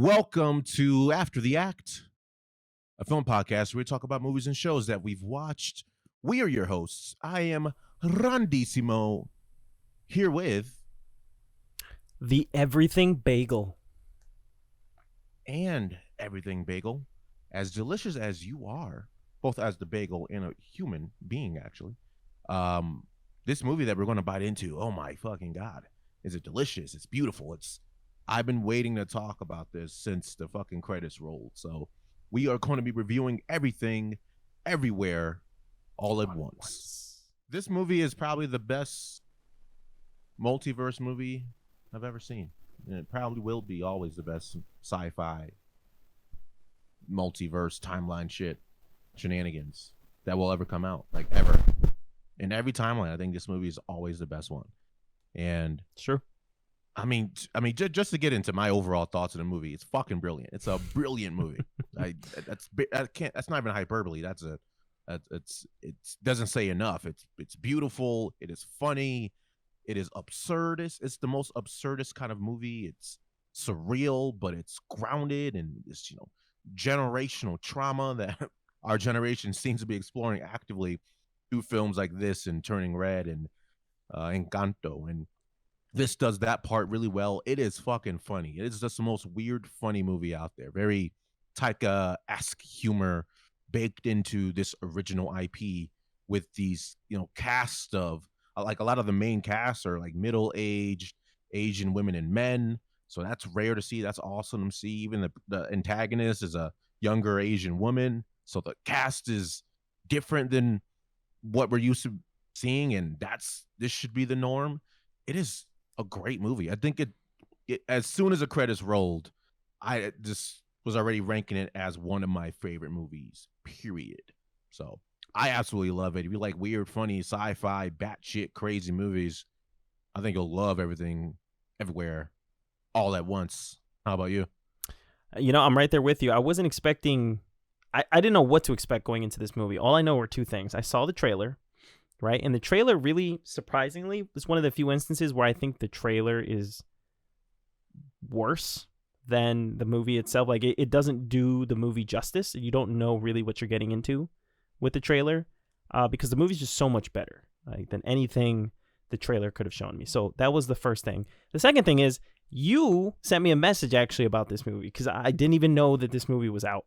Welcome to After the Act, a film podcast where we talk about movies and shows that we've watched. We are your hosts. I am Randissimo, here with The Everything Bagel. and Everything Bagel. As delicious as you are, both as the bagel and a human being, actually. This movie that we're going to bite into, oh my fucking God. Is it delicious? It's beautiful. I've been waiting to talk about this since the fucking credits rolled. So we are going to be reviewing everything, everywhere, all at once. This movie is probably the best multiverse movie I've ever seen. And it probably will be always the best sci-fi multiverse timeline shenanigans that will ever come out, like ever. In every timeline, I think this movie is always the best one. And Sure. I mean, just to get into my overall thoughts of the movie, it's fucking brilliant. It's a brilliant movie. That's not even hyperbole. It doesn't say enough. It's beautiful. It is funny. It is absurd. It's the most absurdist kind of movie. It's surreal, but it's grounded in this, generational trauma that our generation seems to be exploring actively through films like this and Turning Red and Encanto. And this does that part really well. It is fucking funny. It is just the most weird, funny movie out there. Very Taika-esque humor baked into this original IP with these, cast of, like, a lot of the main cast are like middle-aged Asian women and men. So that's rare to see. That's awesome to see. Even the antagonist is a younger Asian woman. So the cast is different than what we're used to seeing, and this should be the norm. It is a great movie. I think it as soon as the credits rolled, I just was already ranking it as one of my favorite movies, period. So I absolutely love it. If you like weird, funny, sci-fi, batshit crazy movies, I think you'll love Everything, Everywhere, All at Once. How about you? I'm right there with you. I wasn't expecting... I didn't know what to expect going into this movie. All I know were two things. I saw the trailer, right? And the trailer really, surprisingly, was one of the few instances where I think the trailer is worse than the movie itself. Like, it doesn't do the movie justice. You don't know really what you're getting into with the trailer because the movie's just so much better than anything the trailer could have shown me. So that was the first thing. The second thing is you sent me a message actually about this movie because I didn't even know that this movie was out.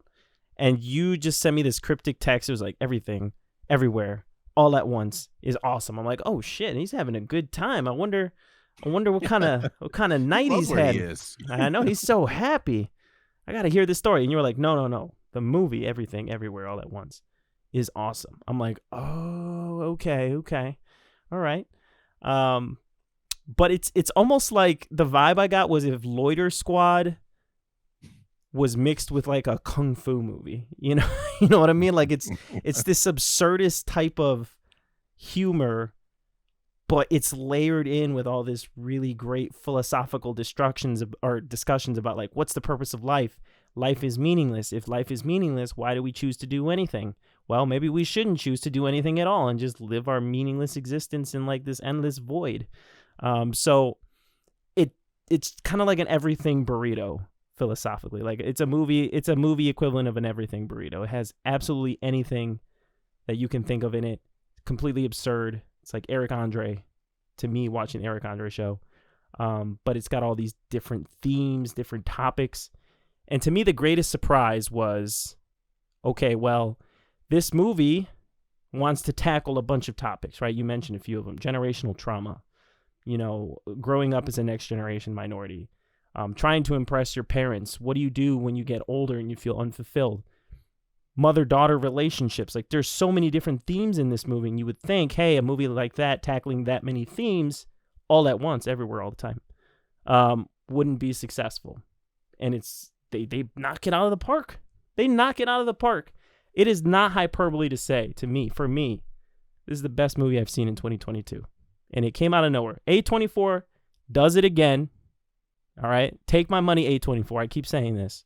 And you just sent me this cryptic text. It was like, Everything, Everywhere, All at Once is awesome. I'm like, oh shit, he's having a good time. I wonder what kind of night he's had. He is. I know, he's so happy. I gotta hear this story. And you were like, no. The movie Everything, Everywhere, All at Once is awesome. I'm like, oh, okay, all right. But it's almost like the vibe I got was if Loiter Squad was mixed with like a kung fu movie, you know what I mean? Like it's this absurdist type of humor, but it's layered in with all this really great philosophical discussions about like, what's the purpose of life? Life is meaningless. If life is meaningless, why do we choose to do anything? Well, maybe we shouldn't choose to do anything at all and just live our meaningless existence in like this endless void. So it's kind of like an everything burrito. Philosophically, like it's a movie equivalent of an everything burrito. It has absolutely anything that you can think of in it. Completely absurd. It's like Eric Andre to me watching the Eric Andre show. But it's got all these different themes, different topics. And to me, the greatest surprise was, okay, well, this movie wants to tackle a bunch of topics, right? You mentioned a few of them. Generational trauma, growing up as a next generation minority. Trying to impress your parents. What do you do when you get older and you feel unfulfilled? Mother-daughter relationships. Like, there's so many different themes in this movie, and you would think, hey, a movie like that, tackling that many themes all at once, everywhere, all the time, wouldn't be successful. And they knock it out of the park. They knock it out of the park. It is not hyperbole to say, for me, this is the best movie I've seen in 2022. And it came out of nowhere. A24 does it again. All right, take my money, A24. I keep saying this.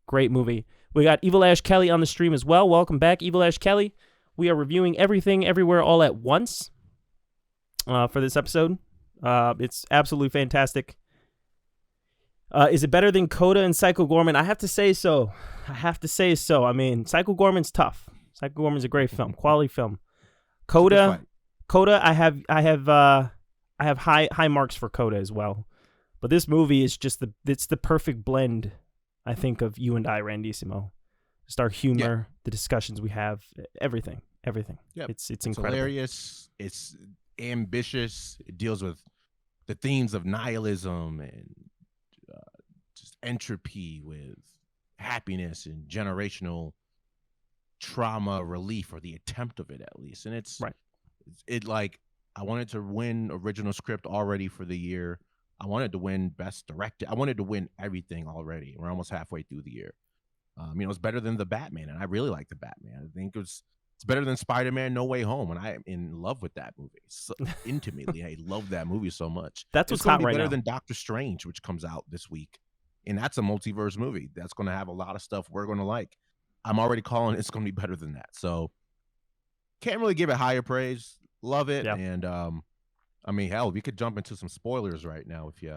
Great movie. We got Evil Ash Kelly on the stream as well. Welcome back, Evil Ash Kelly. We are reviewing Everything, Everywhere, All at Once for this episode. It's absolutely fantastic. Is it better than Coda and Psycho Gorman? I have to say so. I mean, Psycho Gorman's tough. Psycho Gorman's a great film, quality film. Coda, I have high marks for Coda as well. But this movie is just it's the perfect blend, I think, of you and I, Randissimo. Just our humor, the discussions we have, everything. Yeah, it's incredible. Hilarious. It's ambitious. It deals with the themes of nihilism and just entropy with happiness and generational trauma relief, or the attempt of it at least. And it's right. It like, I wanted to win original script already for the year. I wanted to win best directed. I wanted to win everything already. We're almost halfway through the year. It's better than the Batman, and I really like the Batman. I think it's better than Spider-Man No Way Home, and I'm in love with that movie intimately. I love that movie so much. That's what's hot right now. Better than Doctor Strange, which comes out this week, and that's a multiverse movie. That's going to have a lot of stuff we're going to like. I'm already calling it's going to be better than that. So can't really give it higher praise. Love it, and I mean, hell, we could jump into some spoilers right now if you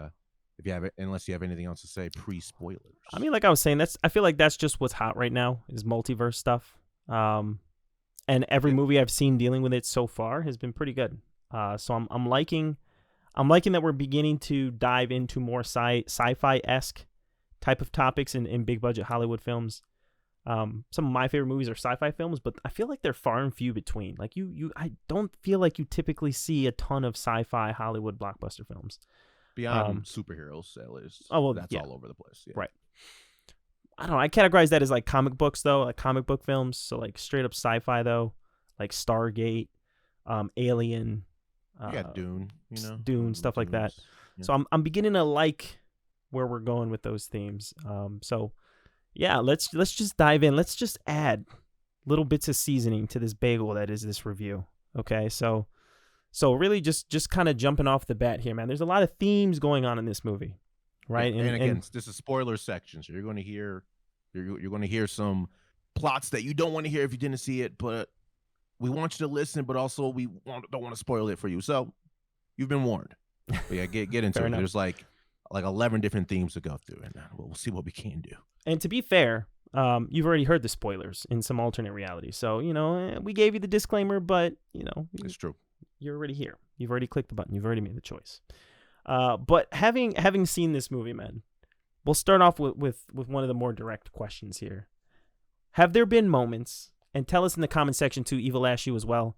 have it, unless you have anything else to say pre-spoilers. I mean, like I was saying, I feel like that's just what's hot right now is multiverse stuff. And every movie I've seen dealing with it so far has been pretty good. So I'm liking that we're beginning to dive into more sci-fi-esque type of topics in big budget Hollywood films. Some of my favorite movies are sci-fi films, but I feel like they're far and few between. Like I don't feel like you typically see a ton of sci-fi Hollywood blockbuster films. Beyond superheroes, at least. Oh, well, that's all over the place. Yeah. Right. I don't know. I categorize that as like comic books, though, like comic book films. So like straight up sci-fi, though, like Stargate, Alien. You got Dune, Dune, stuff like that. Yeah. So I'm beginning to like where we're going with those themes. So yeah, let's just dive in. Let's just add little bits of seasoning to this bagel that is this review. Okay, so really just kind of jumping off the bat here, man. There's a lot of themes going on in this movie, right? And again, this is spoiler section, so you're going to hear some plots that you don't want to hear if you didn't see it, but we want you to listen, but also don't want to spoil it for you. So you've been warned. But yeah, get into it. There's like 11 different themes to go through, and we'll see what we can do. And to be fair, you've already heard the spoilers in some alternate reality. So, we gave you the disclaimer, but, it's true. You're already here. You've already clicked the button. You've already made the choice. But having seen this movie, man, we'll start off with one of the more direct questions here. Have there been moments, and tell us in the comment section too, Evil Ash you as well,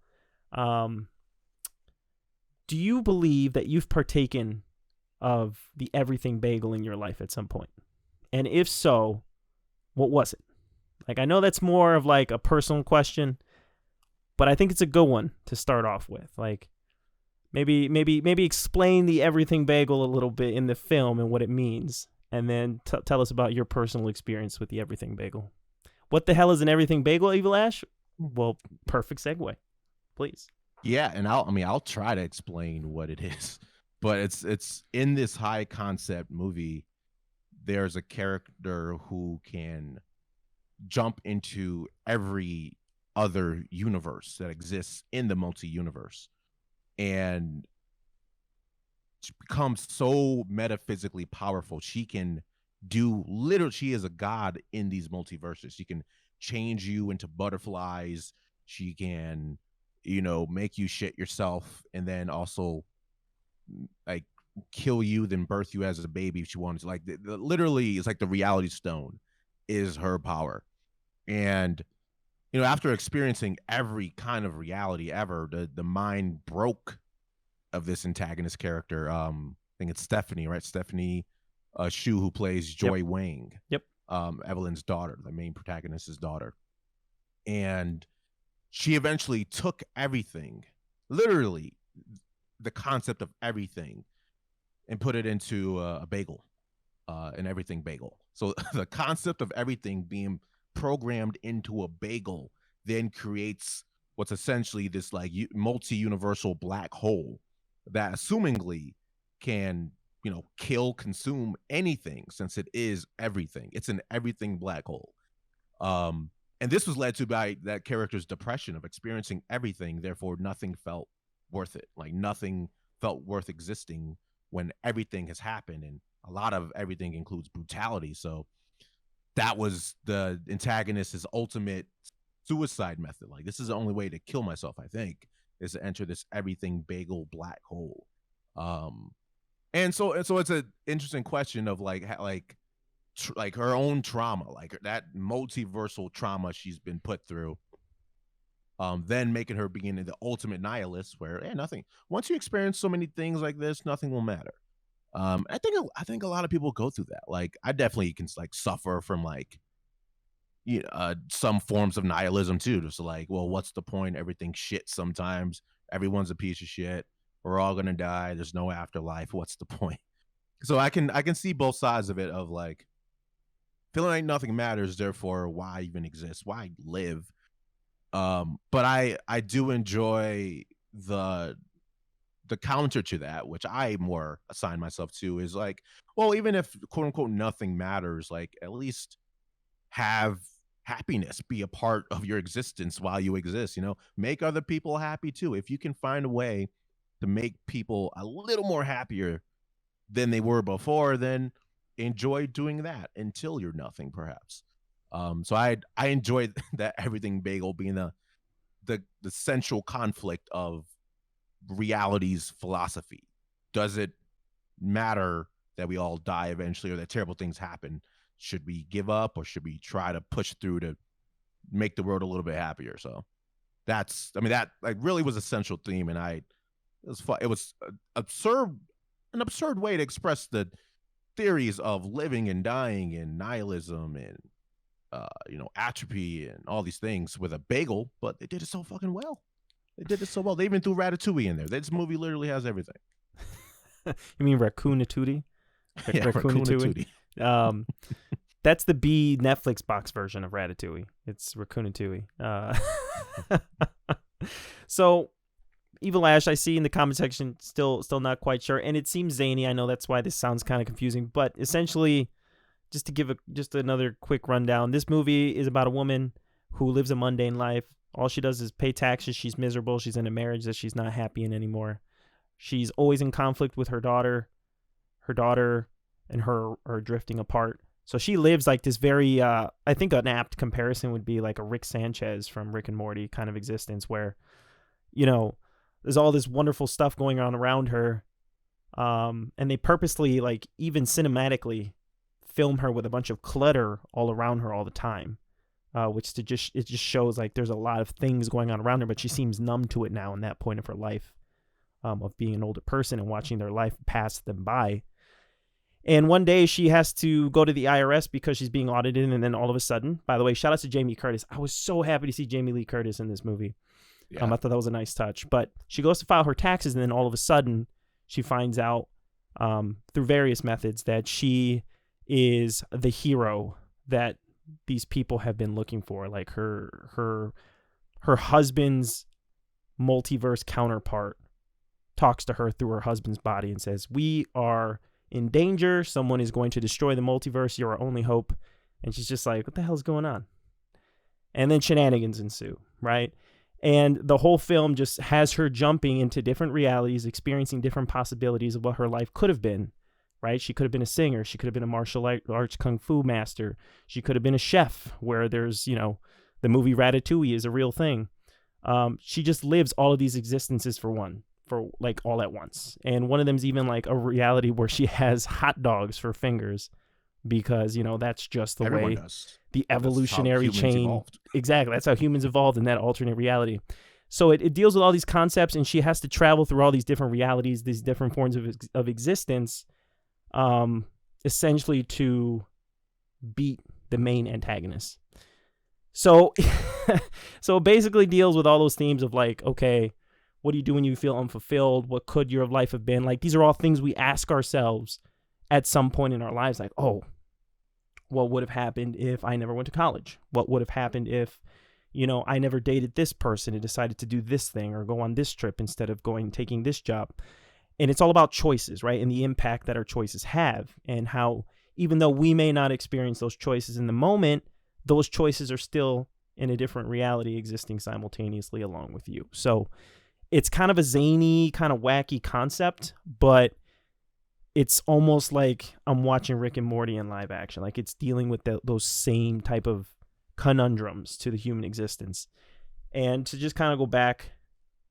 do you believe that you've partaken of the everything bagel in your life at some point? And if so, what was it? Like, I know that's more of like a personal question, but I think it's a good one to start off with. Like, maybe explain the everything bagel a little bit in the film and what it means, and then tell us about your personal experience with the everything bagel. What the hell is an everything bagel, Evil Ash? Well, perfect segue, please. Yeah, and I'll try to explain what it is, but it's in this high concept movie. There's a character who can jump into every other universe that exists in the multi-universe, and she becomes so metaphysically powerful. She can she is a god in these multiverses. She can change you into butterflies. She can, make you shit yourself, and then also like kill you, then birth you as a baby if she wanted to. Like literally, it's like the reality stone is her power. And after experiencing every kind of reality ever, the mind broke of this antagonist character. I think it's Stephanie, right? Stephanie Shu, who plays Joy Wang. Yep. Evelyn's daughter, the main protagonist's daughter. And she eventually took everything, literally the concept of everything, and put it into a bagel, an everything bagel. So the concept of everything being programmed into a bagel then creates what's essentially this like multi-universal black hole that assumingly can, kill, consume anything, since it is everything. It's an everything black hole. And this was led to by that character's depression of experiencing everything, therefore nothing felt worth it. Like nothing felt worth existing when everything has happened. And a lot of everything includes brutality. So that was the antagonist's ultimate suicide method. Like, this is the only way to kill myself, I think, is to enter this everything bagel black hole. Um, and so it's an interesting question of like like her own trauma, like that multiversal trauma she's been put through. Then making her begin the ultimate nihilist, where nothing. Once you experience so many things like this, nothing will matter. I think a lot of people go through that. Like, I definitely can like suffer from like some forms of nihilism too. Just like, well, what's the point? Everything's shit sometimes. Everyone's a piece of shit. We're all gonna die. There's no afterlife. What's the point? So I can see both sides of it, of like feeling like nothing matters, therefore why even exist? Why live? But I do enjoy the counter to that, which I more assign myself to, is like, well, even if quote unquote nothing matters, like at least have happiness be a part of your existence while you exist. Make other people happy too. If you can find a way to make people a little more happier than they were before, then enjoy doing that until you're nothing, perhaps. So I enjoyed that everything bagel being the central conflict of reality's philosophy. Does it matter that we all die eventually, or that terrible things happen? Should we give up, or should we try to push through to make the world a little bit happier? So that like really was a central theme, and it was fun. It was an absurd way to express the theories of living and dying and nihilism and atrophy and all these things with a bagel, but they did it so fucking well. They did it so well. They even threw Ratatouille in there. This movie literally has everything. You mean Raccoonatootie? Yeah, Raccoonatootie. That's the B Netflix box version of Ratatouille. It's Raccoonatooie. So, Evil Ash, I see in the comment section, still not quite sure, and it seems zany. I know that's why this sounds kind of confusing, but essentially, just to give just another quick rundown, this movie is about a woman who lives a mundane life. All she does is pay taxes. She's miserable. She's in a marriage that she's not happy in anymore. She's always in conflict with her daughter. Her daughter and her are drifting apart. So she lives like this very, I think an apt comparison would be like a Rick Sanchez from Rick and Morty kind of existence, where, there's all this wonderful stuff going on around her. And they purposely, like, even cinematically film her with a bunch of clutter all around her all the time. Which it just shows like there's a lot of things going on around her, but she seems numb to it now in that point of her life, of being an older person and watching their life pass them by. And one day she has to go to the IRS because she's being audited, and then all of a sudden, by the way, shout out to Jamie Curtis. I was so happy to see Jamie Lee Curtis in this movie. Yeah. I thought that was a nice touch. But she goes to file her taxes, and then all of a sudden she finds out through various methods that she is the hero that these people have been looking for. Like her husband's multiverse counterpart talks to her through her husband's body and says, "We are in danger. Someone is going to destroy the multiverse. You're our only hope." And she's just like, what the hell's going on? And then shenanigans ensue, right? And the whole film just has her jumping into different realities, experiencing different possibilities of what her life could have been. Right? She could have been a singer. She could have been a martial arts kung fu master. She could have been a chef, where there's, the movie Ratatouille is a real thing. She just lives all of these existences for like all at once. And one of them is even like a reality where she has hot dogs for fingers because, that's just the Everyone way does. The evolutionary chain. Evolved. Exactly. That's how humans evolved in that alternate reality. So it deals with all these concepts, and she has to travel through all these different realities, these different forms of existence, essentially to beat the main antagonist. So so it basically deals with all those themes of like, okay, what do you do when you feel unfulfilled? What could your life have been? Like, these are all things we ask ourselves at some point in our lives. Like, oh, what would have happened if I never went to college? What would have happened if, I never dated this person and decided to do this thing or go on this trip instead of taking this job? And it's all about choices, right? And the impact that our choices have, and how, even though we may not experience those choices in the moment, those choices are still in a different reality existing simultaneously along with you. So it's kind of a zany, kind of wacky concept, but it's almost like I'm watching Rick and Morty in live action. Like it's dealing with those same type of conundrums to the human existence. And to just kind of go back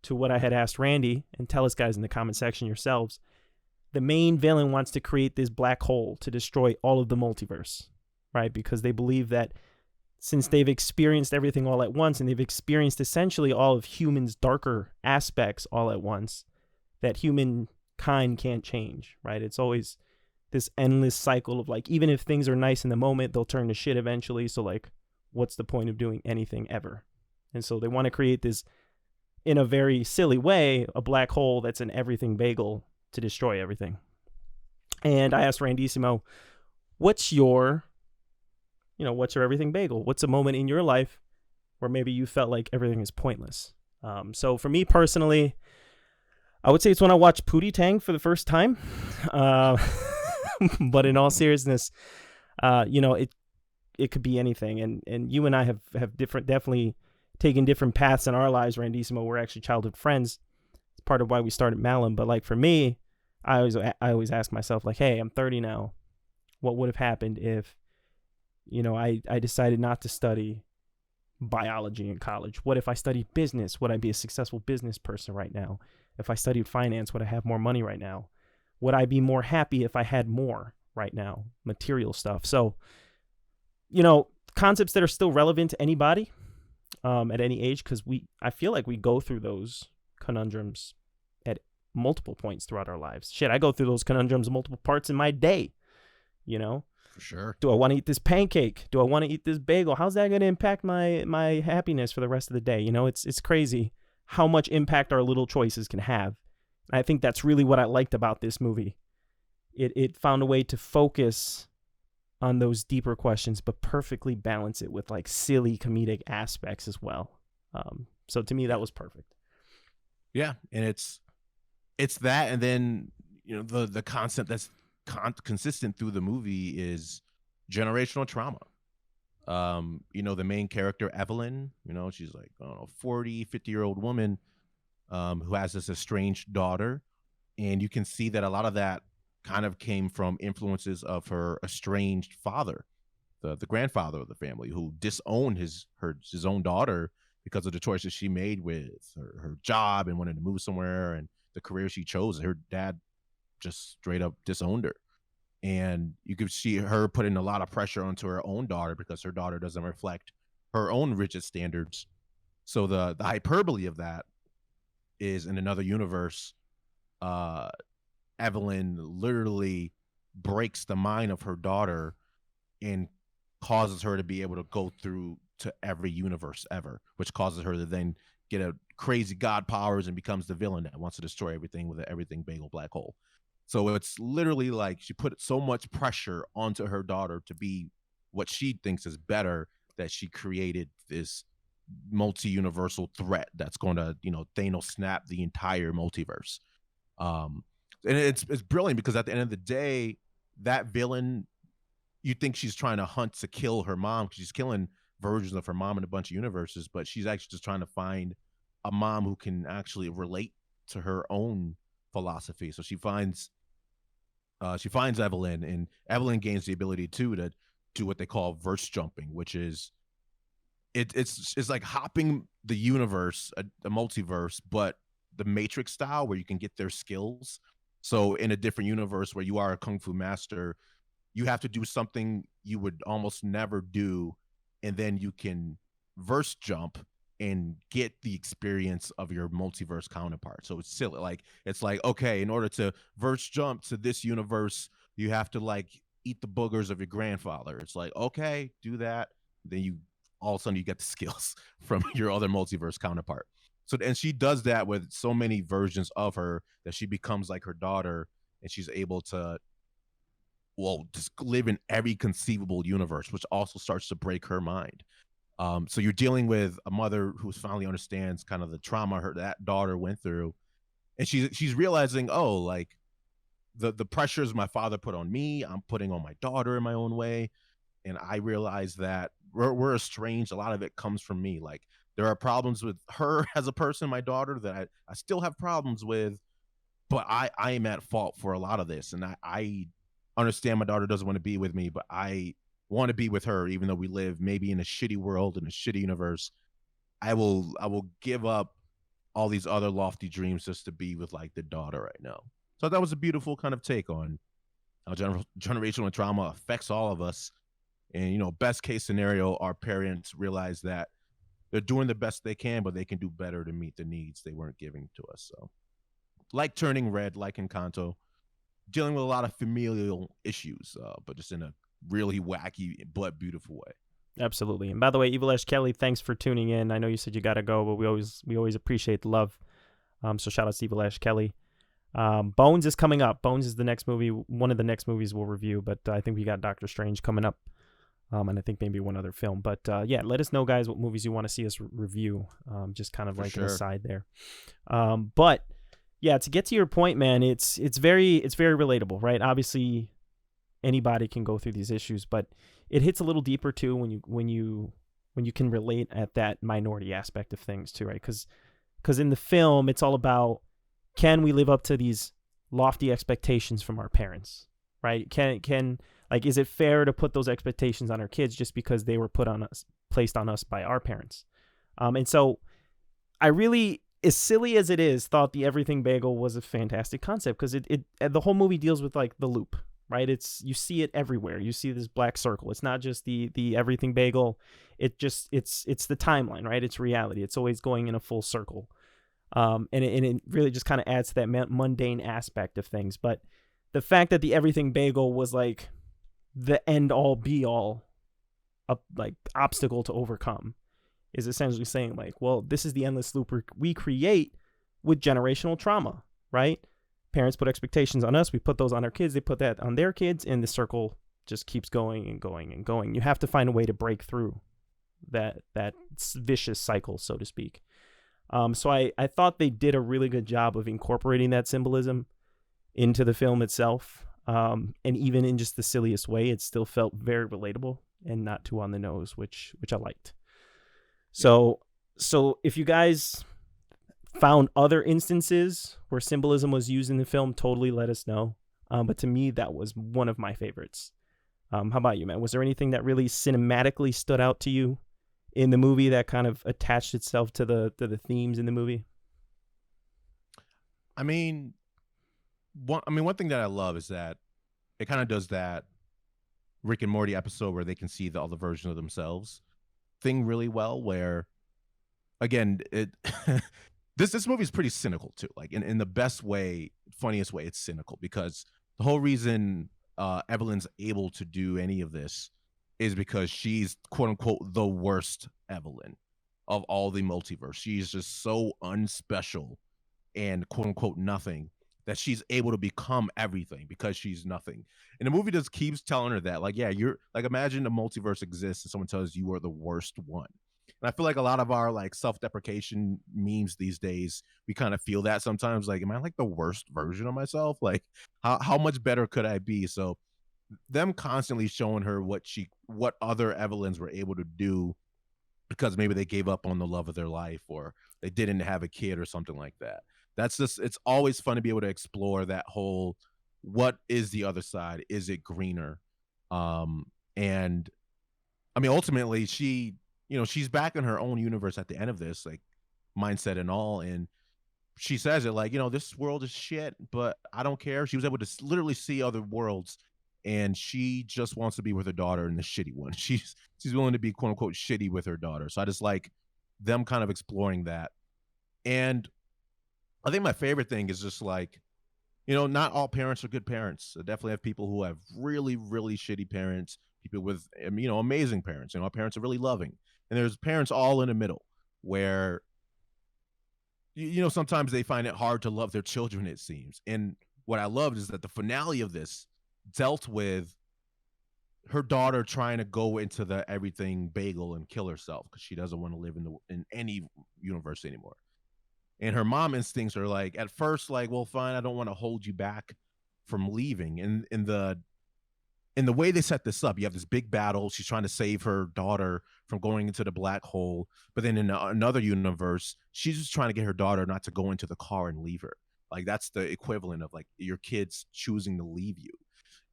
to what I had asked Randy, and tell us guys in the comment section yourselves, the main villain wants to create this black hole to destroy all of the multiverse, right? Because they believe that since they've experienced everything all at once, and they've experienced essentially all of humans' darker aspects all at once, that humankind can't change, right? It's always this endless cycle of like, even if things are nice in the moment, they'll turn to shit eventually. So like, what's the point of doing anything ever? And so they want to create this, in a very silly way, a black hole that's an everything bagel to destroy everything. And I asked Randissimo, what's your everything bagel? What's a moment in your life where maybe you felt like everything is pointless? So for me personally, I would say it's when I watched Pootie Tang for the first time. But in all seriousness, it could be anything. And you and I have definitely taken different paths in our lives. Randissimo, we're actually childhood friends. It's part of why we started Malum. But like for me, I always ask myself, like, hey, I'm 30 now. What would have happened if, I decided not to study biology in college? What if I studied business? Would I be a successful business person right now? If I studied finance, would I have more money right now? Would I be more happy if I had more right now? Material stuff. So, concepts that are still relevant to anybody at any age, because I feel like we go through those conundrums at multiple points throughout our lives. Shit, I go through those conundrums multiple parts in my day, For sure. Do I want to eat this pancake? Do I want to eat this bagel? How's that going to impact my happiness for the rest of the day? It's crazy how much impact our little choices can have. And I think that's really what I liked about this movie. It found a way to focus on those deeper questions, but perfectly balance it with like silly comedic aspects as well. So to me, that was perfect. Yeah, and it's that, and then the concept that's consistent through the movie is generational trauma. The main character Evelyn, she's like, I don't know, 40, 50-year-old woman who has this estranged daughter, and you can see that a lot of that kind of came from influences of her estranged father, the grandfather of the family, who disowned his own daughter because of the choices she made with her job and wanted to move somewhere and the career she chose. Her dad just straight up disowned her. And you could see her putting a lot of pressure onto her own daughter because her daughter doesn't reflect her own rigid standards. So the hyperbole of that is, in another universe, Evelyn literally breaks the mind of her daughter and causes her to be able to go through to every universe ever, which causes her to then get a crazy god powers and becomes the villain that wants to destroy everything with an everything bagel black hole. So it's literally like she put so much pressure onto her daughter to be what she thinks is better that she created this multi-universal threat that's going to, Thanos snap the entire multiverse. And it's brilliant because at the end of the day, that villain, you think she's trying to hunt to kill her mom because she's killing versions of her mom in a bunch of universes, but she's actually just trying to find a mom who can actually relate to her own philosophy. So she finds Evelyn, and Evelyn gains the ability too to do what they call verse jumping, which is it's like hopping the universe, a multiverse, but the Matrix style, where you can get their skills. So in a different universe where you are a kung fu master, you have to do something you would almost never do, and then you can verse jump and get the experience of your multiverse counterpart. So it's silly. Like, it's like, okay, in order to verse jump to this universe, you have to like eat the boogers of your grandfather. It's like, okay, do that. Then you all of a sudden you get the skills from your other multiverse counterpart. So, and she does that with so many versions of her that she becomes like her daughter, and she's able to, well, just live in every conceivable universe, which also starts to break her mind. So you're dealing with a mother who finally understands kind of the trauma that daughter went through, and she's realizing, oh, like the pressures my father put on me, I'm putting on my daughter in my own way, and I realize that we're estranged. A lot of it comes from me. Like, there are problems with her as a person, my daughter, that I still have problems with but I am at fault for a lot of this, and I understand my daughter doesn't want to be with me, but I want to be with her, even though we live maybe in a shitty world, in a shitty universe. I will give up all these other lofty dreams just to be with like the daughter right now. So that was a beautiful kind of take on how generational trauma affects all of us. And best case scenario, our parents realize that they're doing the best they can, but they can do better to meet the needs they weren't giving to us. So, like Turning Red, like Encanto, dealing with a lot of familial issues, but just in a really wacky but beautiful way. Absolutely. And by the way, Evil Ash Kelly, thanks for tuning in. I know you said you gotta go, but we always appreciate the love. So shout out to Evil Ash Kelly. Bones is coming up. Bones is the next movie, one of the next movies we'll review, but I think we got Doctor Strange coming up. And I think maybe one other film. But yeah, let us know, guys, what movies you want to see us review. Just kind of like an aside there. But yeah, to get to your point, man, it's very relatable, right? Obviously, anybody can go through these issues, but it hits a little deeper too when you can relate at that minority aspect of things too, right? Because in the film, it's all about, can we live up to these lofty expectations from our parents, right? Can like, is it fair to put those expectations on our kids just because they were placed on us by our parents? And so I really, as silly as it is, thought the Everything Bagel was a fantastic concept, because it the whole movie deals with like the loop, right? You see it everywhere. You see this black circle. It's not just the Everything Bagel. It's the timeline, right? It's reality. It's always going in a full circle. And it really just kind of adds to that mundane aspect of things. But the fact that the Everything Bagel was like the end all be all, like obstacle to overcome, is essentially saying like, well, this is the endless loop we create with generational trauma, right? Parents put expectations on us, we put those on our kids, they put that on their kids, and the circle just keeps going and going and going. You have to find a way to break through that vicious cycle, so to speak. So I thought they did a really good job of incorporating that symbolism into the film itself. And even in just the silliest way, it still felt very relatable and not too on the nose, which I liked. So if you guys found other instances where symbolism was used in the film, totally let us know. But to me, that was one of my favorites. How about you, man? Was there anything that really cinematically stood out to you in the movie that kind of attached itself to the themes in the movie? I mean, one thing that I love is that it kind of does that Rick and Morty episode where they can see all the versions of themselves thing really well, where again, this movie is pretty cynical too, like in the best way, funniest way. It's cynical because the whole reason Evelyn's able to do any of this is because she's quote unquote the worst Evelyn of all the multiverse. She's just so unspecial and quote unquote nothing that she's able to become everything because she's nothing. And the movie just keeps telling her that, like, yeah, you're like, imagine the multiverse exists and someone tells you are the worst one. And I feel like a lot of our like self-deprecation memes these days, we kind of feel that sometimes, like, am I like the worst version of myself? Like, how much better could I be? So them constantly showing her what other Evelyns were able to do because maybe they gave up on the love of their life or they didn't have a kid or something like that. That's just, it's always fun to be able to explore that whole, what is the other side? Is it greener? And I mean, ultimately she's back in her own universe at the end of this, like mindset and all. And she says it like, this world is shit, but I don't care. She was able to literally see other worlds, and she just wants to be with her daughter in the shitty one. She's willing to be quote unquote shitty with her daughter. So I just like them kind of exploring that. And I think my favorite thing is just like, not all parents are good parents. I definitely have people who have really, really shitty parents, people with, amazing parents. Our parents are really loving. And there's parents all in the middle where, sometimes they find it hard to love their children, it seems. And what I loved is that the finale of this dealt with her daughter trying to go into the Everything Bagel and kill herself because she doesn't want to live in any universe anymore. And her mom instincts are like, at first, like, well, fine, I don't want to hold you back from leaving. And in the way they set this up, you have this big battle. She's trying to save her daughter from going into the black hole. But then in another universe, she's just trying to get her daughter not to go into the car and leave her. Like that's the equivalent of like your kids choosing to leave you.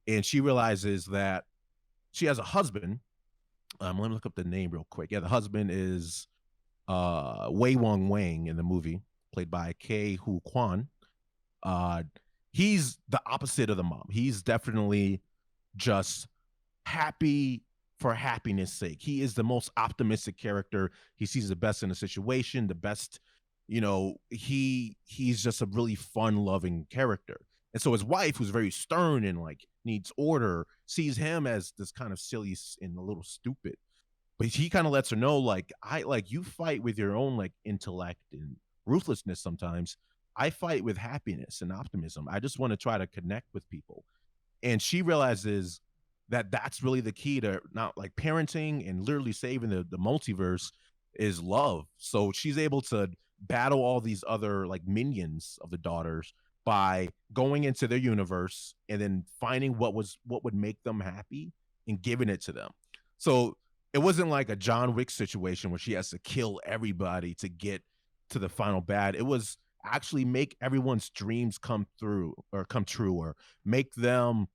And she realizes that she has a husband. Let me look up the name real quick. Yeah, the husband is Wei Wong Wang in the movie, played by Kei Hu Kwan. Uh, he's the opposite of the mom. He's definitely just happy for happiness sake. He is the most optimistic character. He sees the best in a situation, the best, he's just a really fun loving character. And so his wife, who's very stern and like needs order, sees him as this kind of silly and a little stupid. But he kind of lets her know, like, I like you fight with your own like intellect and ruthlessness sometimes. I fight with happiness and optimism. I just want to try to connect with people. And she realizes that that's really the key to not like parenting and literally saving the multiverse is love. So she's able to battle all these other like minions of the daughters by going into their universe and then finding what would make them happy and giving it to them. So it wasn't like a John Wick situation where she has to kill everybody to get to the final bad. It was actually make everyone's dreams come true or make them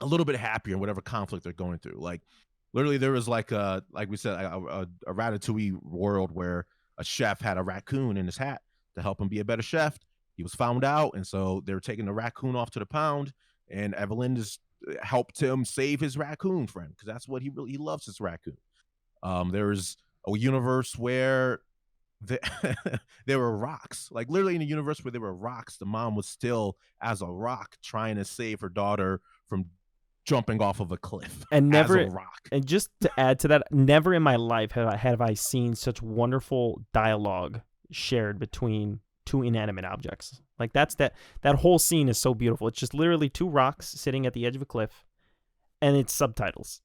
a little bit happier in whatever conflict they're going through. Like literally there was like we said, a Ratatouille world where a chef had a raccoon in his hat to help him be a better chef. He was found out, and so they were taking the raccoon off to the pound, and Evelyn just helped him save his raccoon friend because that's what he loves, his raccoon. There's a universe where there were rocks, like literally in a universe where there were rocks. The mom was still as a rock trying to save her daughter from jumping off of a cliff And never, as a rock. And just to add to that, never in my life have I seen such wonderful dialogue shared between two inanimate objects. Like that whole scene is so beautiful. It's just literally two rocks sitting at the edge of a cliff, and it's subtitles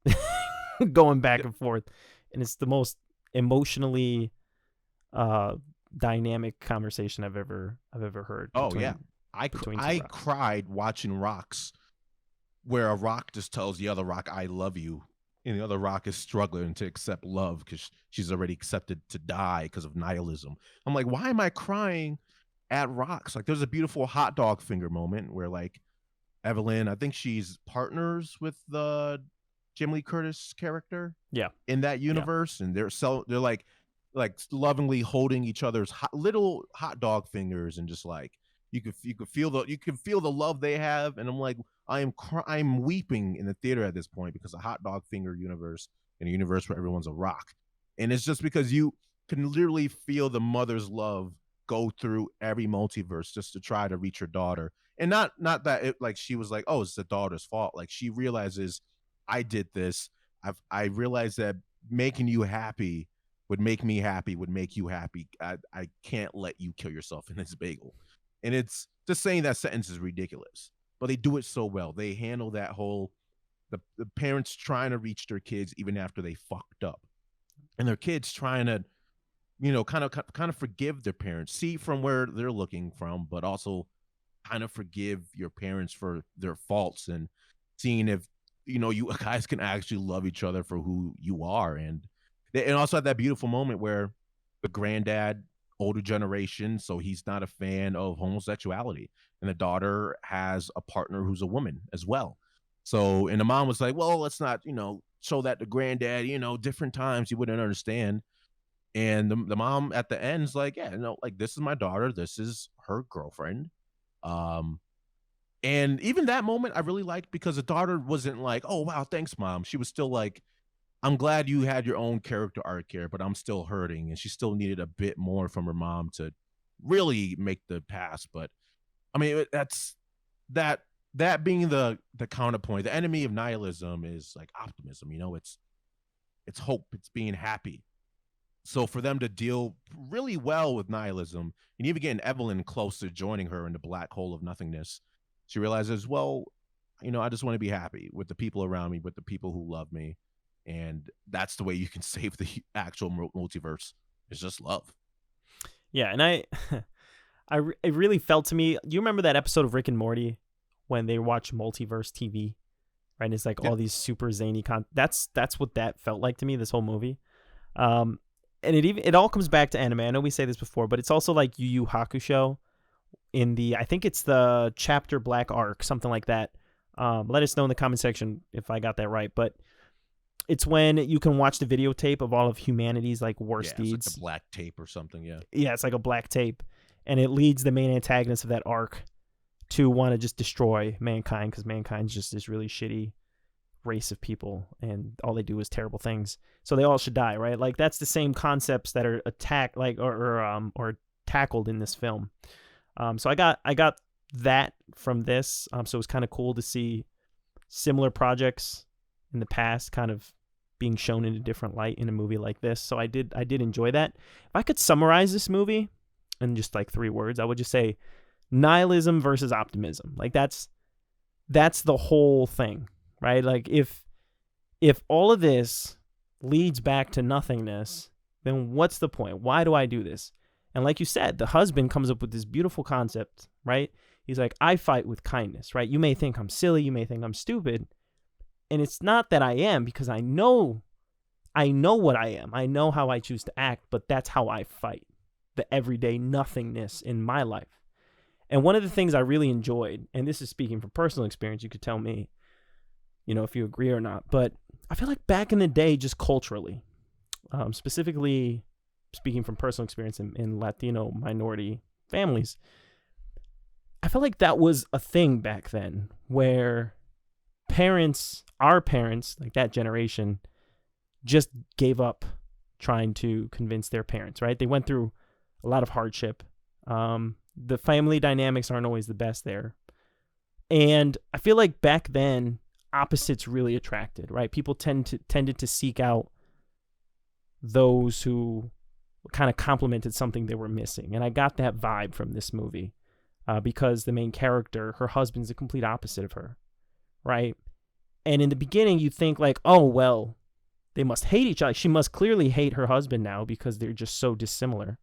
going back and forth, and it's the most emotionally dynamic conversation I've ever heard. Oh yeah, I cried watching Rocks, where a rock just tells the other rock, I love you. And the other rock is struggling to accept love because she's already accepted to die because of nihilism. I'm like, why am I crying at Rocks? Like there's a beautiful hot dog finger moment where like Evelyn, I think she's partners with the Jim Lee Curtis character. Yeah. In that universe. Yeah. And they're like lovingly holding each other's little hot dog fingers and just like, you could feel the love they have. And I'm like, I'm weeping in the theater at this point because a hot dog finger universe in a universe where everyone's a rock. And it's just because you can literally feel the mother's love go through every multiverse just to try to reach her daughter. And not that it like she was like, oh, it's the daughter's fault. Like she realizes I did this. I realized that making you happy would make me happy, would make you happy. I can't let you kill yourself in this bagel. And it's just saying that sentence is ridiculous, but they do it so well. They handle that whole, the parents trying to reach their kids even after they fucked up, and their kids trying to, kind of forgive their parents, see from where they're looking from, but also kind of forgive your parents for their faults and seeing if, you guys can actually love each other for who you are. And also had that beautiful moment where the granddad, older generation, so he's not a fan of homosexuality, and the daughter has a partner who's a woman as well. So, and the mom was like, well, let's not show that to granddad, different times you wouldn't understand. And the mom at the end is like, yeah, no, like this is my daughter, this is her girlfriend. And even that moment I really liked because the daughter wasn't like, oh wow, thanks mom. She was still like, I'm glad you had your own character arc here, but I'm still hurting. And she still needed a bit more from her mom to really make the pass. But I mean, that's that being the counterpoint. The enemy of nihilism is like optimism. It's hope. It's being happy. So for them to deal really well with nihilism, and even getting Evelyn close to joining her in the black hole of nothingness, she realizes, well, I just want to be happy with the people around me, with the people who love me. And that's the way you can save the actual multiverse, is just love. Yeah, and it really felt to me. Do you remember that episode of Rick and Morty when they watch multiverse TV? Right, and it's like all these super zany That's what that felt like to me. This whole movie, and it all comes back to anime. I know we say this before, but it's also like Yu Yu Hakusho, in I think it's the chapter Black Ark, something like that. Let us know in the comment section if I got that right. But it's when you can watch the videotape of all of humanity's like worst It's deeds. like the black tape or something. Yeah. Yeah, it's like a black tape, and it leads the main antagonist of that arc to want to just destroy mankind, because mankind's just this really shitty race of people, and all they do is terrible things. So they all should die, right? Like that's the same concepts that are or tackled in this film. So I got that from this. So it was kind of cool to see similar projects in the past kind of being shown in a different light in a movie like this. So I did enjoy that. If I could summarize this movie in just like 3 words, I would just say nihilism versus optimism. Like that's the whole thing, right? Like if all of this leads back to nothingness, then what's the point? Why do I do this? And like you said, the husband comes up with this beautiful concept, right? He's like, I fight with kindness, right? You may think I'm silly, you may think I'm stupid, and it's not that I am, because I know what I am. I know how I choose to act, but that's how I fight the everyday nothingness in my life. And one of the things I really enjoyed, and this is speaking from personal experience, you could tell me, if you agree or not, but I feel like back in the day, just culturally, specifically speaking from personal experience in Latino minority families, I felt like that was a thing back then, where our parents, like that generation, just gave up trying to convince their parents, right? They went through a lot of hardship. The family dynamics aren't always the best there. And I feel like back then, opposites really attracted, right? People tended to seek out those who kind of complemented something they were missing. And I got that vibe from this movie because the main character, her husband's the complete opposite of her, right? And in the beginning, you think like, oh, well, they must hate each other. She must clearly hate her husband now because they're just so dissimilar.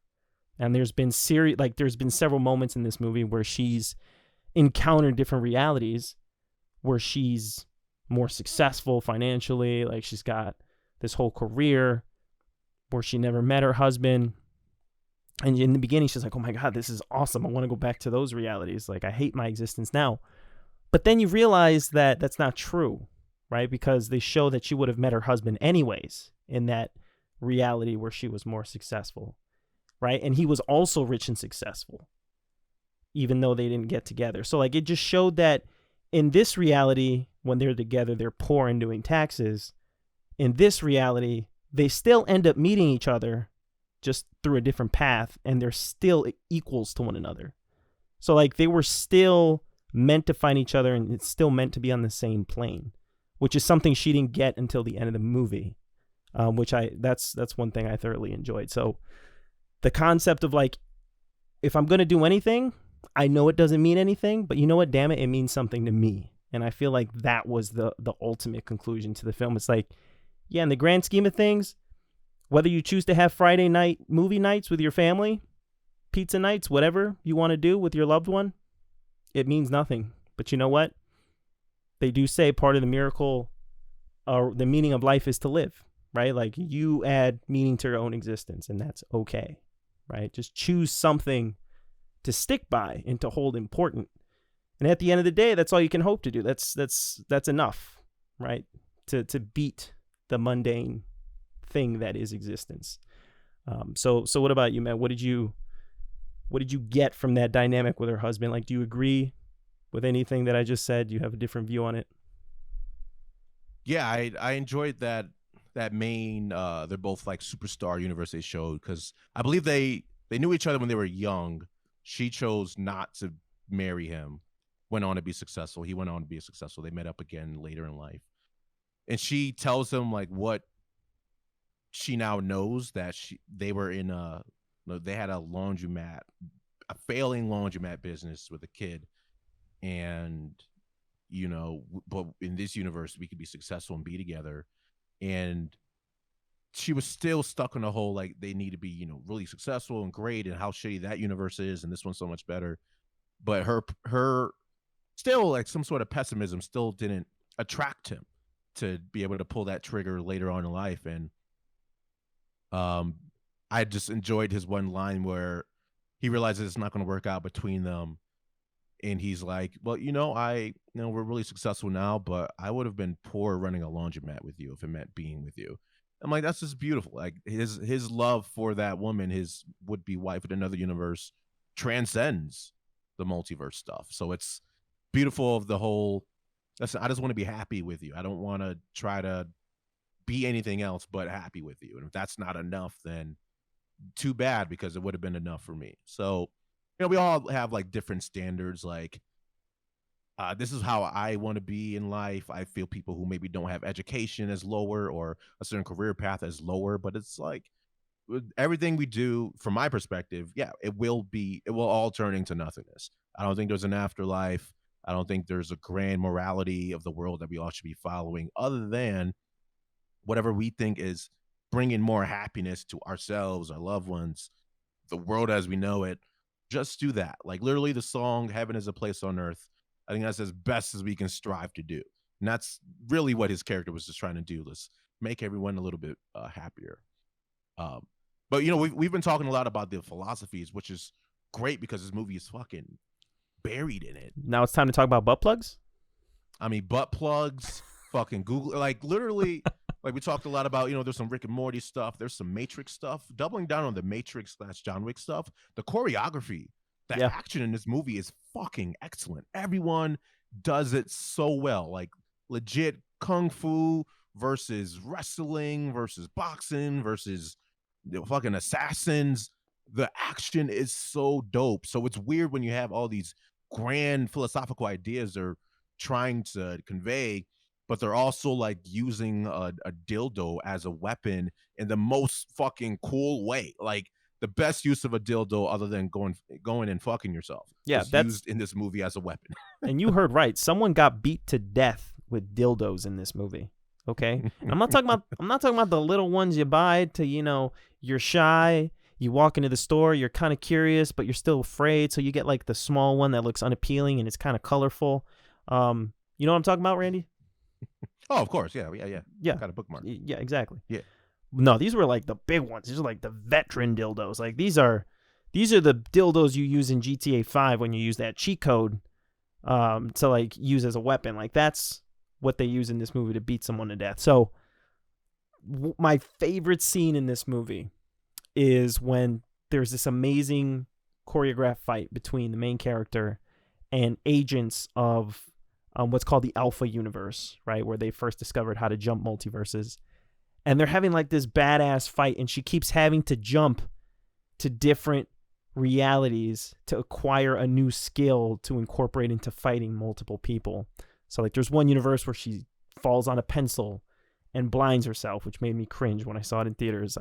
And there's been several moments in this movie where she's encountered different realities, where she's more successful financially, like she's got this whole career, where she never met her husband. And in the beginning, she's like, oh my God, this is awesome. I want to go back to those realities. Like, I hate my existence now. But then you realize that that's not true, right? Because they show that she would have met her husband anyways in that reality where she was more successful, right? And he was also rich and successful, even though they didn't get together. So like, it just showed that in this reality, when they're together, they're poor and doing taxes. In this reality, they still end up meeting each other just through a different path, and they're still equals to one another. So like, they were still meant to find each other, and it's still meant to be on the same plane, which is something she didn't get until the end of the movie, that's one thing I thoroughly enjoyed. So the concept of like, if I'm going to do anything, I know it doesn't mean anything, but you know what, damn it, it means something to me. And I feel like that was the ultimate conclusion to the film. It's like, yeah, in the grand scheme of things, whether you choose to have Friday night movie nights with your family, pizza nights, whatever you want to do with your loved one, it means nothing. But you know what? They do say part of the miracle, the meaning of life is to live, right? Like, you add meaning to your own existence, and that's okay, right? Just choose something to stick by and to hold important. And at the end of the day, that's all you can hope to do. That's enough, right? To beat the mundane thing that is existence. So what about you, man? What did you get from that dynamic with her husband? Like, do you agree with anything that I just said? Do you have a different view on it? Yeah, I enjoyed that main they're both like superstar universe they showed, because I believe they knew each other when they were young. She chose not to marry him, went on to be successful. He went on to be successful. They met up again later in life. And she tells him like what she now knows, that they were in they had a failing laundromat business with a kid. And, but in this universe, we could be successful and be together. And she was still stuck on the whole, like, they need to be, really successful and great, and how shitty that universe is, and this one's so much better. But her still, like, some sort of pessimism still didn't attract him to be able to pull that trigger later on in life. And I just enjoyed his one line where he realizes it's not going to work out between them, and he's like, well, we're really successful now, but I would have been poor running a laundromat with you if it meant being with you. I'm like, that's just beautiful. Like his love for that woman, his would be wife in another universe, transcends the multiverse stuff. So it's beautiful of the whole. Listen, I just want to be happy with you. I don't want to try to be anything else but happy with you. And if that's not enough, then too bad, because it would have been enough for me. So, we all have like different standards. Like, this is how I want to be in life. I feel people who maybe don't have education as lower, or a certain career path as lower, but it's like with everything we do, from my perspective, yeah, it will all turn into nothingness. I don't think there's an afterlife. I don't think there's a grand morality of the world that we all should be following, other than whatever we think is bringing more happiness to ourselves, our loved ones, the world as we know it. Just do that. Like, literally, the song "Heaven is a Place on Earth," I think that's as best as we can strive to do. And that's really what his character was just trying to do: is make everyone a little bit happier. Um, but we've been talking a lot about the philosophies, which is great because this movie is fucking buried in it. Now it's time to talk about butt plugs. I mean, butt plugs, fucking Google, like, literally. Like, we talked a lot about, there's some Rick and Morty stuff. There's some Matrix stuff. Doubling down on the Matrix / John Wick stuff. The choreography, the action in this movie is fucking excellent. Everyone does it so well. Like, legit kung fu versus wrestling versus boxing versus fucking assassins. The action is so dope. So it's weird when you have all these grand philosophical ideas they're trying to convey, but they're also like using a dildo as a weapon in the most fucking cool way. Like, the best use of a dildo, other than going and fucking yourself, Yeah, is that's used in this movie as a weapon. And you heard right. Someone got beat to death with dildos in this movie. Okay? I'm not talking about the little ones you buy to, you're shy, you walk into the store, you're kind of curious, but you're still afraid, so you get like the small one that looks unappealing and it's kind of colorful. You know what I'm talking about, Randy? Oh, of course. Yeah. Got a bookmark. Yeah, exactly. Yeah. No, these were like the big ones. These are like the veteran dildos. Like, these are the dildos you use in GTA 5 when you use that cheat code to like use as a weapon. Like, that's what they use in this movie to beat someone to death. So my favorite scene in this movie is when there's this amazing choreographed fight between the main character and agents of what's called the Alpha Universe, right? Where they first discovered how to jump multiverses. And they're having like this badass fight, and she keeps having to jump to different realities to acquire a new skill to incorporate into fighting multiple people. So like, there's one universe where she falls on a pencil and blinds herself, which made me cringe when I saw it in theaters,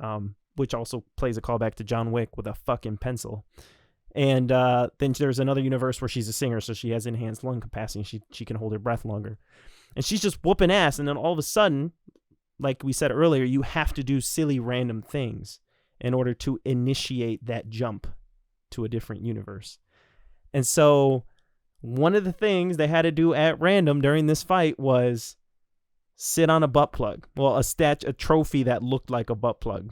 which also plays a callback to John Wick with a fucking pencil. And then there's another universe where she's a singer, so she has enhanced lung capacity. She can hold her breath longer. And she's just whooping ass, and then all of a sudden, like we said earlier, you have to do silly random things in order to initiate that jump to a different universe. And so one of the things they had to do at random during this fight was sit on a butt plug. Well, a trophy that looked like a butt plug.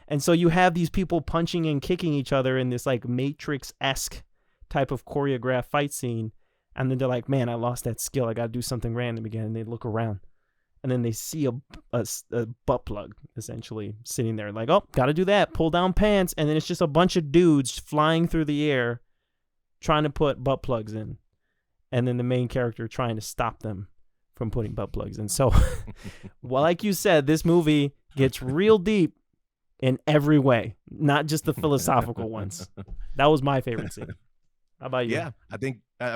And so you have these people punching and kicking each other in this like Matrix-esque type of choreographed fight scene. And then they're like, man, I lost that skill. I got to do something random again. And they look around. And then they see a butt plug, essentially, sitting there. Like, oh, got to do that. Pull down pants. And then it's just a bunch of dudes flying through the air trying to put butt plugs in. And then the main character trying to stop them from putting butt plugs in. So, well, like you said, this movie gets real deep in every way, not just the philosophical ones. That was my favorite scene. How about you? Yeah, I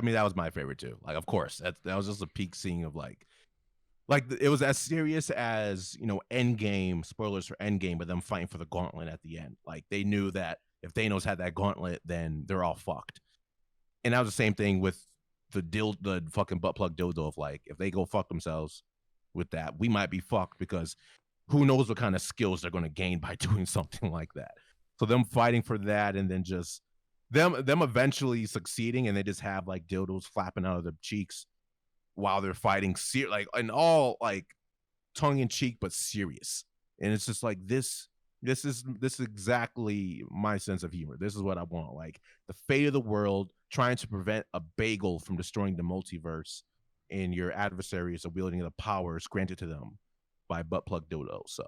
mean, that was my favorite too. Like, of course, that was just a peak scene of like it was as serious as, Endgame, spoilers for Endgame, but them fighting for the gauntlet at the end. Like, they knew that if Thanos had that gauntlet, then they're all fucked. And that was the same thing with the fucking butt plug dildo of like, if they go fuck themselves with that, we might be fucked, because who knows what kind of skills they're going to gain by doing something like that. So them fighting for that, and then just them eventually succeeding, and they just have like dildos flapping out of their cheeks while they're fighting, like, and all like tongue in cheek but serious. And it's just like, this is exactly my sense of humor. This is what I want. Like, the fate of the world, trying to prevent a bagel from destroying the multiverse, and your adversaries are wielding the powers granted to them by butt plug dildo. So,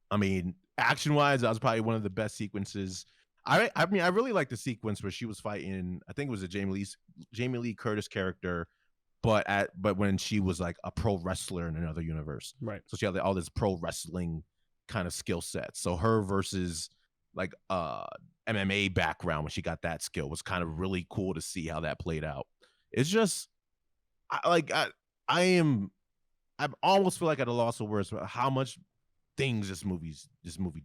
I mean, action wise, that was probably one of the best sequences. I mean, I really like the sequence where she was fighting. I think it was a Jamie Lee Curtis character, but when she was like a pro wrestler in another universe, Right. so she had all this pro wrestling kind of skill set. So her versus like MMA background when she got that skill was kind of really cool to see how that played out. It's just I am I almost feel like at a loss of words for how much things this movie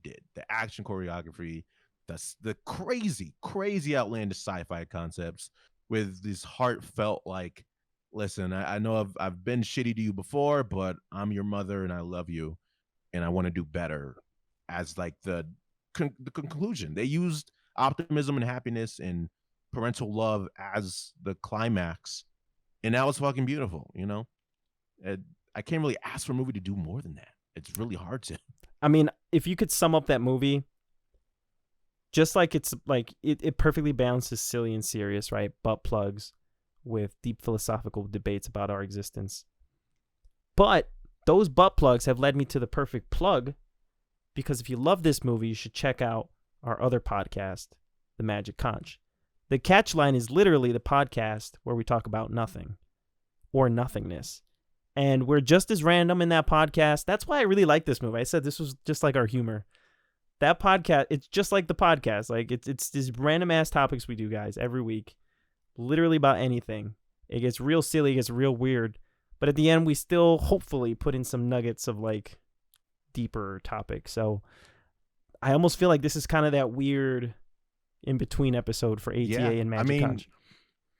did. The action choreography, the crazy outlandish sci-fi concepts with this heartfelt like, listen, I know I've been shitty to you before, but I'm your mother and I love you and I want to do better as like the conclusion. They used optimism and happiness and parental love as the climax, and that was fucking beautiful, you know? I can't really ask for a movie to do more than that. It's really hard to. I mean, if you could sum up that movie, just like it's like it perfectly balances silly and serious, right? Butt plugs with deep philosophical debates about our existence. But those butt plugs have led me to the perfect plug, because if you love this movie, you should check out our other podcast, The Magic Conch. The Catchline is literally the podcast where we talk about nothing or nothingness. And we're just as random in that podcast. That's why I really like this movie. I said this was just like our humor. That podcast, it's just like the podcast. Like it's these random ass topics we do, guys, every week. Literally about anything. It gets real silly, it gets real weird. But at the end, we still hopefully put in some nuggets of like deeper topics. So I almost feel like this is kind of that weird in-between episode for ATA and Magic Conch.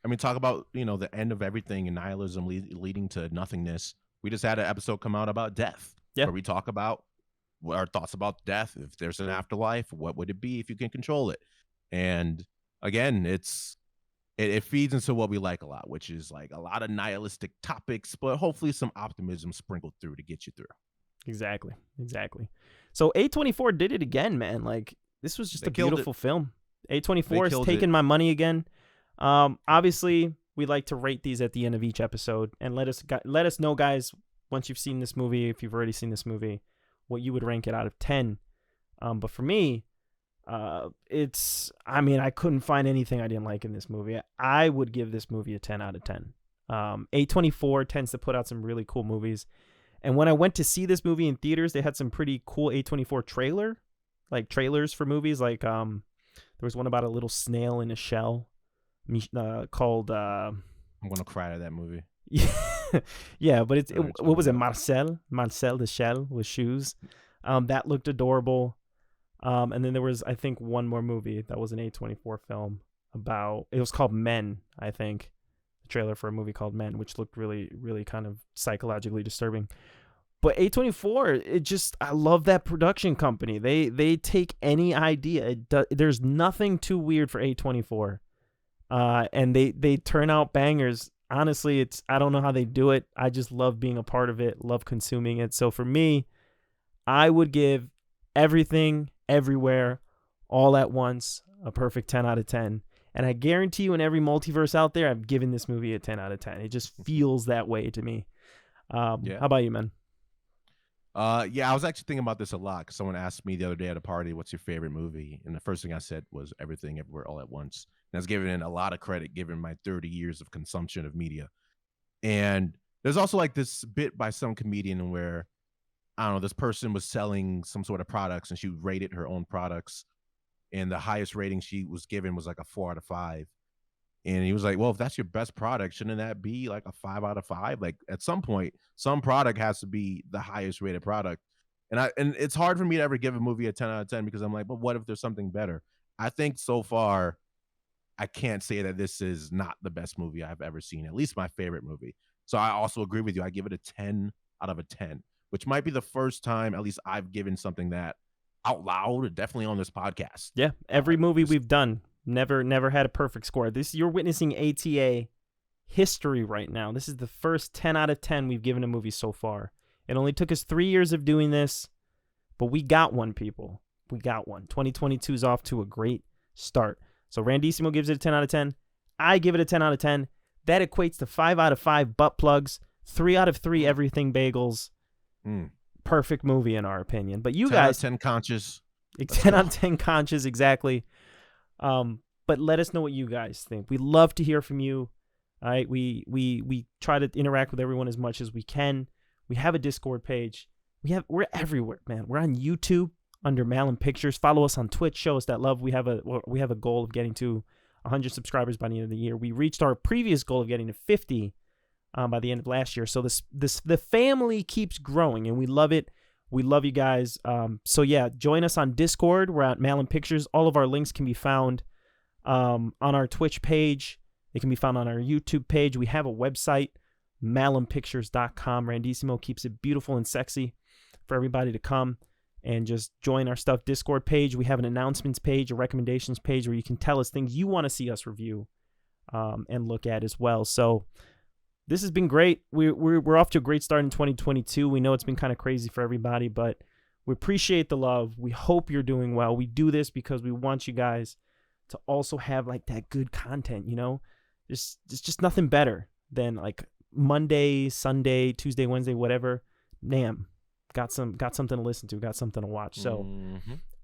I mean, talk about, the end of everything and nihilism leading to nothingness. We just had an episode come out about death, where we talk about our thoughts about death. If there's an afterlife, what would it be if you can control it? And again, it feeds into what we like a lot, which is like a lot of nihilistic topics, but hopefully some optimism sprinkled through to get you through. Exactly. So A24 did it again, man. Like, this was just a beautiful film. A24 is taking my money again. Obviously, we like to rate these at the end of each episode, and let us know, guys, once you've seen this movie, if you've already seen this movie, what you would rank it out of 10. But for me, I couldn't find anything I didn't like in this movie. I would give this movie a 10 out of 10. A24 tends to put out some really cool movies. And when I went to see this movie in theaters, they had some pretty cool A24 trailers for movies. Like, there was one about a little snail in a shell called... I'm going to cry at that movie. Yeah, but what was it? Marcel the Shell with shoes. That looked adorable. And then there was, I think, one more movie that was an A24 film it was called Men, I think. The trailer for a movie called Men, which looked really, really kind of psychologically disturbing. But A24, I love that production company. They take any idea. There's nothing too weird for A24. And they turn out bangers. Honestly, I don't know how they do it. I just love being a part of it, love consuming it. So for me, I would give Everything, Everywhere, All at Once a perfect 10 out of 10. And I guarantee you, in every multiverse out there, I've given this movie a 10 out of 10. It just feels that way to me. How about you, man? I was actually thinking about this a lot because someone asked me the other day at a party, what's your favorite movie? And the first thing I said was Everything, Everywhere, All at Once. And I was giving it a lot of credit given my 30 years of consumption of media. And there's also like this bit by some comedian where, I don't know, this person was selling some sort of products and she rated her own products. And the highest rating she was given was like a 4 out of 5. And he was like, well, if that's your best product, shouldn't that be like a 5 out of 5? Like at some point, some product has to be the highest rated product. And it's hard for me to ever give a movie a 10 out of 10 because I'm like, but what if there's something better? I think so far, I can't say that this is not the best movie I've ever seen, at least my favorite movie. So I also agree with you. I give it a 10 out of a 10, which might be the first time at least I've given something that out loud, definitely on this podcast. Yeah, every movie we've done never had a perfect score. You're witnessing ATA history right now. This is the first 10 out of 10 we've given a movie so far. It only took us 3 years of doing this, but we got one, people. We got one. 2022 is off to a great start. So Randissimo gives it a 10 out of 10. I give it a 10 out of 10. That equates to 5 out of 5 butt plugs, 3 out of 3 everything bagels. Perfect movie in our opinion. But you 10 out guys, of 10 conscious. 10 out of 10 conscious, exactly. But let us know what you guys think. We love to hear from you. All right, we try to interact with everyone as much as we can. We have a Discord page. We're everywhere, man. We're on YouTube under Malum Pictures. Follow us on Twitch. Show us that love. We have a goal of getting to 100 subscribers by the end of the year. We reached our previous goal of getting to 50 by the end of last year. So the family keeps growing, and we love it. We love you guys. So yeah, join us on Discord. We're at Malum Pictures. All of our links can be found on our Twitch page. They can be found on our YouTube page. We have a website, malumpictures.com. Randissimo keeps it beautiful and sexy for everybody to come and just join our stuff. Discord page. We have an announcements page, a recommendations page where you can tell us things you want to see us review and look at as well. So this has been great. We're off to a great start in 2022. We know it's been kind of crazy for everybody, but we appreciate the love. We hope you're doing well. We do this because we want you guys to also have like that good content, you know? There's just nothing better than like Monday, Sunday, Tuesday, Wednesday, whatever. Damn, got something to listen to, got something to watch. So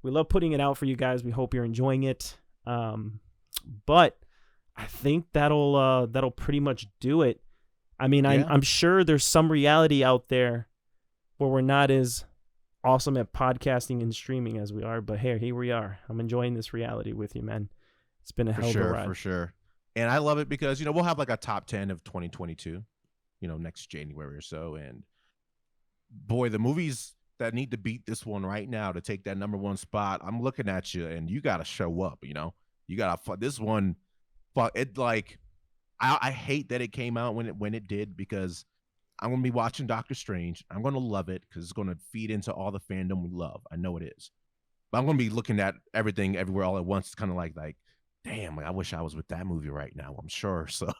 we love putting it out for you guys. We hope you're enjoying it. But I think that'll pretty much do it. I mean, yeah. I'm sure there's some reality out there where we're not as awesome at podcasting and streaming as we are, but here we are. I'm enjoying this reality with you, man. It's been a hell of a ride. For sure. And I love it because, you know, we'll have like a top 10 of 2022, you know, next January or so. And boy, the movies that need to beat this one right now to take that #1 spot, I'm looking at you and you got to show up, you know, you got to, this one, it like, I hate that it came out when it did, because I'm going to be watching Doctor Strange. I'm going to love it because it's going to feed into all the fandom we love. I know it is. But I'm going to be looking at everything everywhere all at once. It's kind of like, damn, I wish I was with that movie right now, I'm sure. So,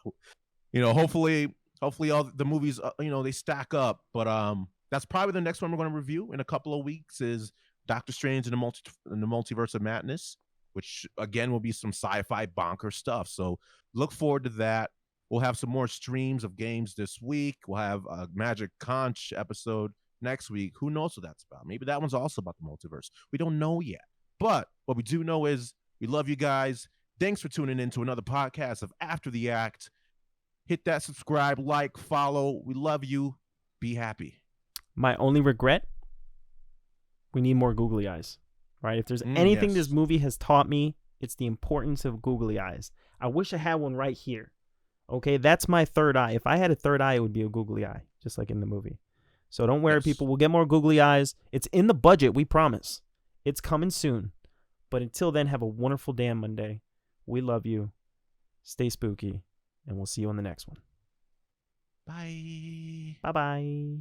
you know, hopefully all the movies, you know, they stack up. But that's probably the next one we're going to review in a couple of weeks is Doctor Strange and the Multiverse of Madness, which, again, will be some sci-fi bonker stuff. So look forward to that. We'll have some more streams of games this week. We'll have a Magic Conch episode next week. Who knows what that's about? Maybe that one's also about the multiverse. We don't know yet. But what we do know is we love you guys. Thanks for tuning in to another podcast of After the Act. Hit that subscribe, like, follow. We love you. Be happy. My only regret, we need more googly eyes, right? If there's anything this movie has taught me, it's the importance of googly eyes. I wish I had one right here. Okay, that's my third eye. If I had a third eye, it would be a googly eye, just like in the movie. So don't worry, people. We'll get more googly eyes. It's in the budget, we promise. It's coming soon. But until then, have a wonderful damn Monday. We love you. Stay spooky. And we'll see you on the next one. Bye. Bye-bye.